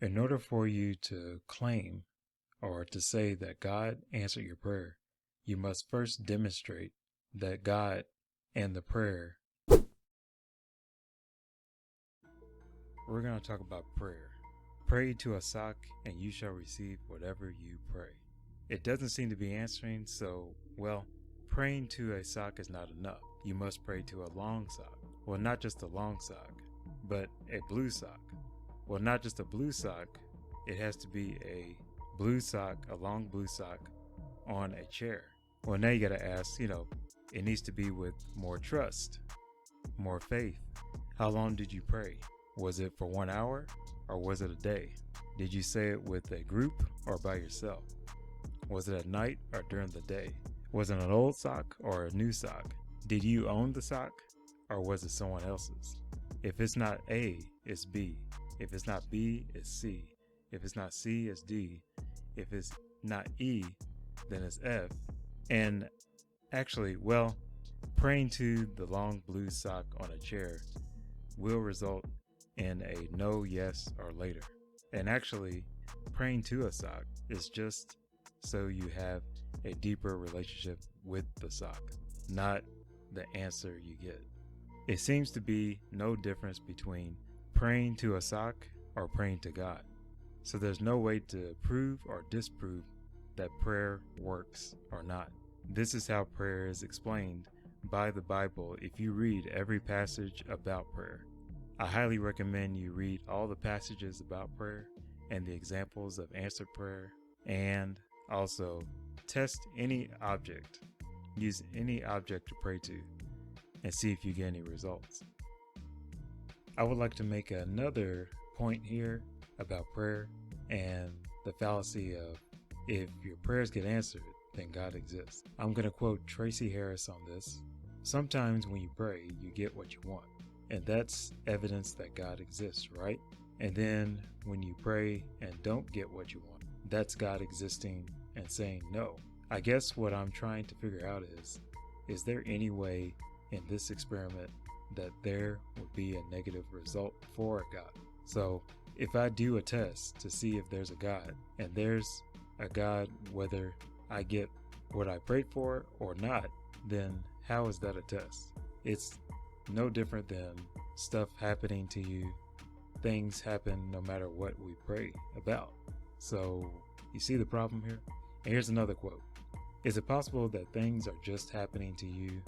In order for you to claim or to say that God answered your prayer, you must first demonstrate that God and the prayer. We're going to talk about prayer. Pray to a sock and you shall receive whatever you pray. It doesn't seem to be answering, so, well, praying to a sock is not enough. You must pray to a long sock. Well, not just a long sock, but a blue sock. Well, not just a blue sock, it has to be a blue sock, a long blue sock on a chair. Well, now you got to ask, it needs to be with more trust, more faith. How long did you pray? Was it for 1 hour or was it a day? Did you say it with a group or by yourself? Was it at night or during the day? Was it an old sock or a new sock? Did you own the sock or was it someone else's? If it's not A, it's B. If it's not B, it's C. If it's not C, it's D. If it's not E, then it's F. And actually, well, praying to the long blue sock on a chair will result in a no, yes, or later. And actually, praying to a sock is just so you have a deeper relationship with the sock, not the answer you get. It seems to be no difference between praying to a sock or praying to God. So there's no way to prove or disprove that prayer works or not. This is how prayer is explained by the Bible if you read every passage about prayer. I highly recommend you read all the passages about prayer and the examples of answered prayer, and also test any object. Use any object to pray to and see if you get any results. I would like to make another point here about prayer and the fallacy of if your prayers get answered, then God exists. I'm going to quote Tracie Harris on this. Sometimes when you pray, you get what you want. And that's evidence that God exists, right? And then when you pray and don't get what you want, that's God existing and saying no. I guess what I'm trying to figure out is there any way in this experiment that there would be a negative result for a God? So if I do a test to see if there's a God, and there's a God whether I get what I prayed for or not, then how is that a test? It's no different than stuff happening to you. Things happen no matter what we pray about. So you see the problem here? And here's another quote. Is it possible that things are just happening to you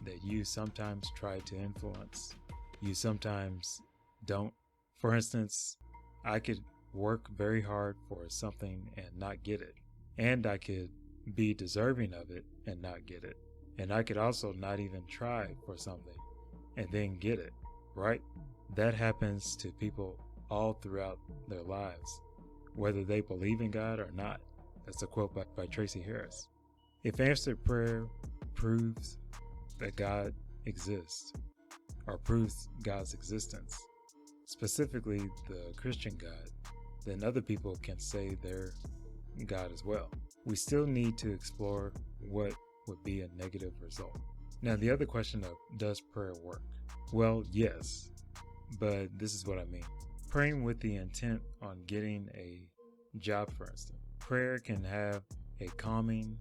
that you sometimes try to influence? You sometimes don't? For instance, I could work very hard for something and not get it. And I could be deserving of it and not get it. And I could also not even try for something and then get it, right? That happens to people all throughout their lives, whether they believe in God or not. That's a quote by Tracie Harris. If answered prayer proves that God exists, or proves God's existence, specifically the Christian God, then other people can say they're God as well. We still need to explore what would be a negative result. Now, the other question of does prayer work? Well, yes, but this is what I mean. Praying with the intent on getting a job, for instance, prayer can have a calming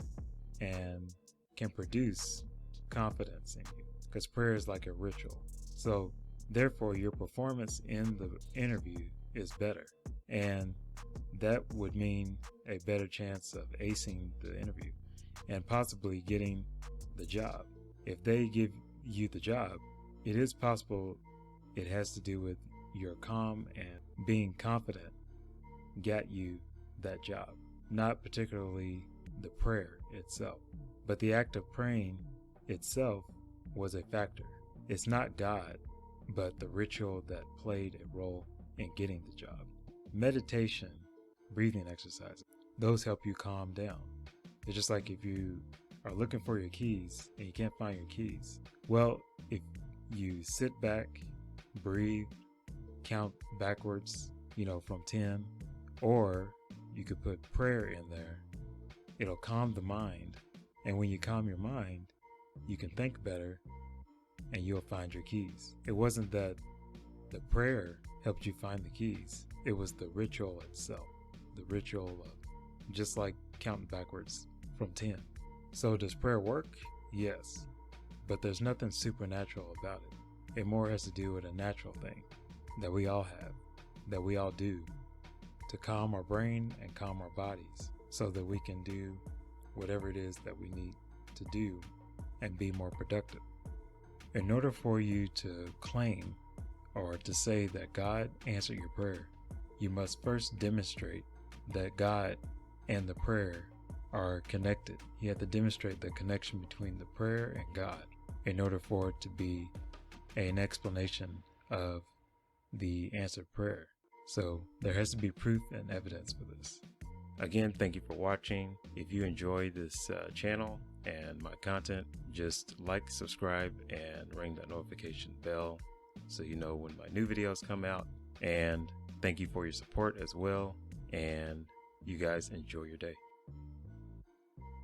and can produce confidence in you because prayer is like a ritual. So therefore, your performance in the interview is better, and that would mean a better chance of acing the interview and possibly getting the job. If they give you the job, it is possible it has to do with your calm and being confident got you that job, not particularly the prayer itself. But the act of praying itself was a factor. It's not God, but the ritual that played a role in getting the job. Meditation, breathing exercises, those help you calm down. It's just like if you are looking for your keys and you can't find your keys. Well, if you sit back, breathe, count backwards, from 10, or you could put prayer in there. It'll calm the mind. And when you calm your mind, you can think better and you'll find your keys. It wasn't that the prayer helped you find the keys. It was the ritual itself, the ritual of just like counting backwards from 10. So does prayer work? Yes, but there's nothing supernatural about it. It more has to do with a natural thing that we all have, that we all do, to calm our brain and calm our bodies so that we can do whatever it is that we need to do and be more productive. In order for you to claim or to say that God answered your prayer, you must first demonstrate that God and the prayer are connected. You have to demonstrate the connection between the prayer and God in order for it to be an explanation of the answered prayer. So there has to be proof and evidence for this. Again, thank you for watching. If you enjoy this channel and my content, just like, subscribe, and ring that notification bell so you know when my new videos come out. And thank you for your support as well. And you guys enjoy your day.